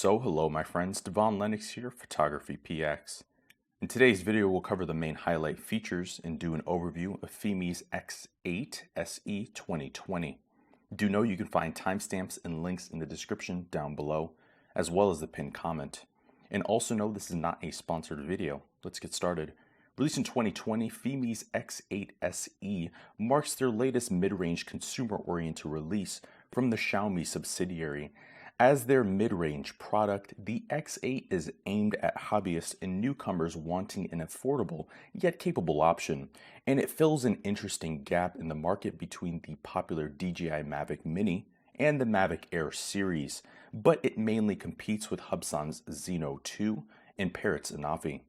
So hello my friends, Devaun Lennox here, PhotographyPX. In today's video we'll cover the main highlight features and do an overview of Fimi's X8SE 2020. Do know you can find timestamps and links in the description down below, as well as the pinned comment. And also know this is not a sponsored video. Let's get started. Released in 2020, Fimi's X8SE marks their latest mid-range consumer-oriented release from the Xiaomi subsidiary. As their mid-range product, the X8 is aimed at hobbyists and newcomers wanting an affordable yet capable option, and it fills an interesting gap in the market between the popular DJI Mavic Mini and the Mavic Air series, but it mainly competes with Hubsan's Xeno 2 and Parrot's Anafi.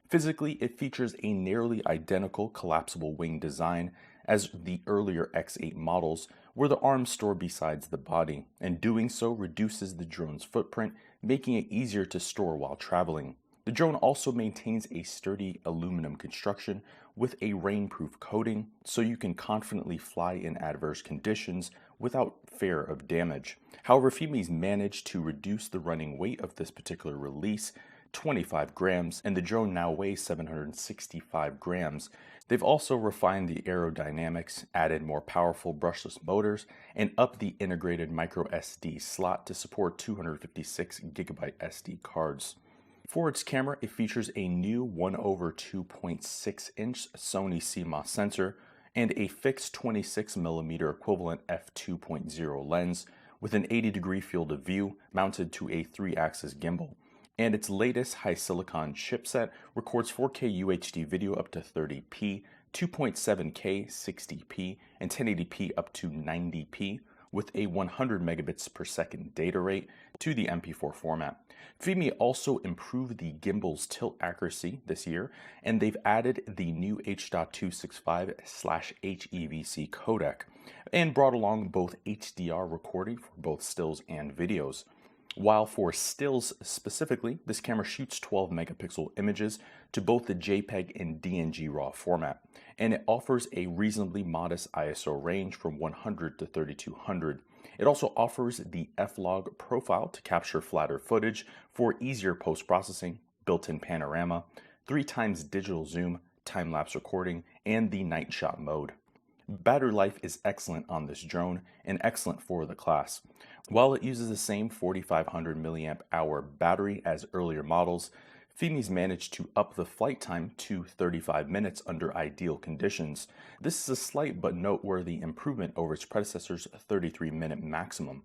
Physically, it features a nearly identical collapsible wing design as the earlier X8 models, where the arms store besides the body, and doing so reduces the drone's footprint, making it easier to store while traveling. The drone also maintains a sturdy aluminum construction with a rainproof coating, so you can confidently fly in adverse conditions without fear of damage. However, Fimi's managed to reduce the running weight of this particular release 25 grams, and the drone now weighs 765 grams. They've also refined the aerodynamics, added more powerful brushless motors, and upped the integrated micro SD slot to support 256GB SD cards. For its camera, it features a new 1/2.6-inch Sony CMOS sensor and a fixed 26mm equivalent f2.0 lens with an 80-degree field of view mounted to a 3-axis gimbal. And its latest high-silicon chipset records 4K UHD video up to 30p, 2.7K 60p, and 1080p up to 90p with a 100 megabits per second data rate to the MP4 format. Fimi also improved the gimbal's tilt accuracy this year, and they've added the new H.265/HEVC codec and brought along both HDR recording for both stills and videos. While for stills specifically, this camera shoots 12 megapixel images to both the JPEG and DNG RAW format, and it offers a reasonably modest ISO range from 100 to 3200. It also offers the F-Log profile to capture flatter footage for easier post-processing, built-in panorama, 3x digital zoom, time-lapse recording, and the night shot mode. Battery life is excellent on this drone and excellent for the class. While it uses the same 4500 mAh battery as earlier models, Fimi's managed to up the flight time to 35 minutes under ideal conditions. This is a slight but noteworthy improvement over its predecessor's 33-minute maximum.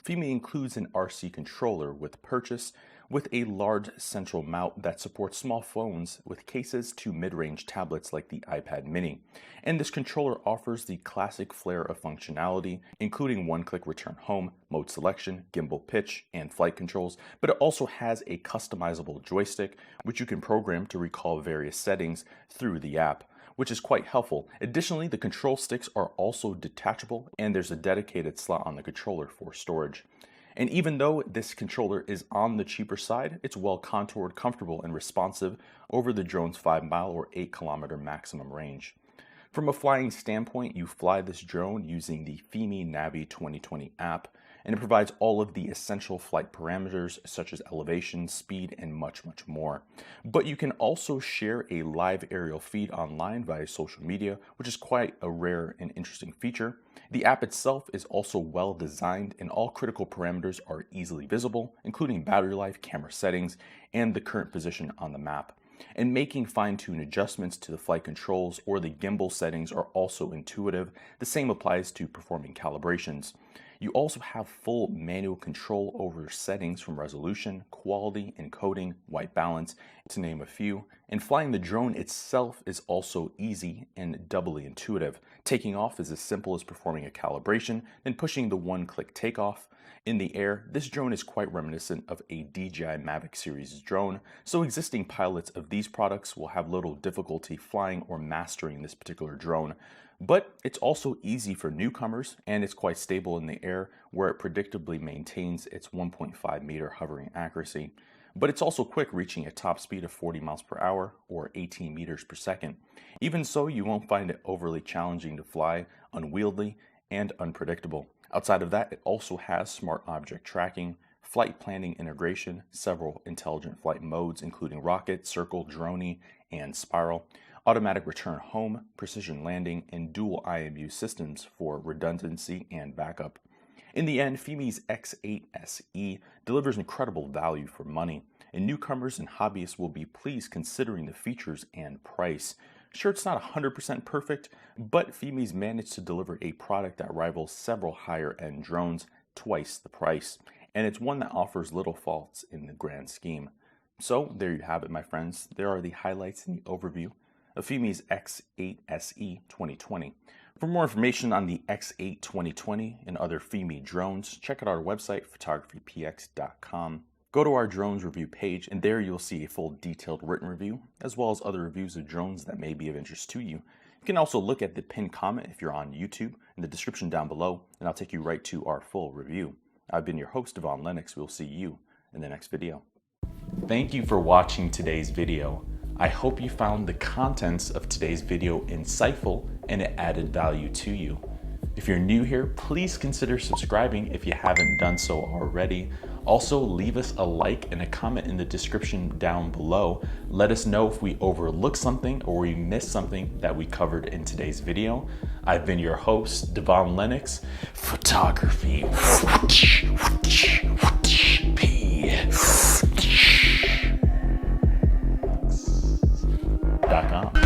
Fimi includes an RC controller with purchase, with a large central mount that supports small phones with cases to mid-range tablets like the iPad mini. And this controller offers the classic flair of functionality, including one-click return home, mode selection, gimbal pitch, and flight controls, but it also has a customizable joystick, which you can program to recall various settings through the app, which is quite helpful. Additionally, the control sticks are also detachable, and there's a dedicated slot on the controller for storage. And even though this controller is on the cheaper side, it's well contoured, comfortable, and responsive over the drone's 5-mile or 8-kilometer maximum range. From a flying standpoint, you fly this drone using the Fimi Navi 2020 app, and it provides all of the essential flight parameters such as elevation, speed, and much more. But you can also share a live aerial feed online via social media, which is quite a rare and interesting feature. The app itself is also well designed, and all critical parameters are easily visible, including battery life, camera settings, and the current position on the map. And making fine-tune adjustments to the flight controls or the gimbal settings are also intuitive. The same applies to performing calibrations. You also have full manual control over settings from resolution, quality, encoding, white balance, to name a few. And flying the drone itself is also easy and doubly intuitive. Taking off is as simple as performing a calibration, then pushing the one-click takeoff. In the air, this drone is quite reminiscent of a DJI Mavic series drone, so existing pilots of these products will have little difficulty flying or mastering this particular drone. But it's also easy for newcomers, and it's quite stable in the air, where it predictably maintains its 1.5 meter hovering accuracy. But it's also quick, reaching a top speed of 40 miles per hour or 18 meters per second. Even so, you won't find it overly challenging to fly, unwieldy, and unpredictable. Outside of that, it also has smart object tracking, flight planning integration, several intelligent flight modes including rocket, circle, droney, and spiral, automatic return home, precision landing, and dual IMU systems for redundancy and backup. In the end, Fimi X8SE delivers incredible value for money, and newcomers and hobbyists will be pleased considering the features and price. Sure, it's not 100% perfect, but Fimi's managed to deliver a product that rivals several higher-end drones twice the price, and it's one that offers little faults in the grand scheme. So there you have it, my friends. There are the highlights in the overview of Fimi's X8SE 2020. For more information on the X8 2020 and other Fimi drones, check out our website, PhotographyPX.com. Go to our drones review page, and there you'll see a full detailed written review, as well as other reviews of drones that may be of interest to you. You can also look at the pinned comment if you're on YouTube in the description down below, and I'll take you right to our full review. I've been your host, Devaun Lennox. We'll see you in the next video. Thank you for watching today's video. I hope you found the contents of today's video insightful and it added value to you. If you're new here, please consider subscribing if you haven't done so already. Also, leave us a like and a comment in the description down below. Let us know if we overlooked something or we missed something that we covered in today's video. I've been your host, Devaun Lennox. Photography. .com.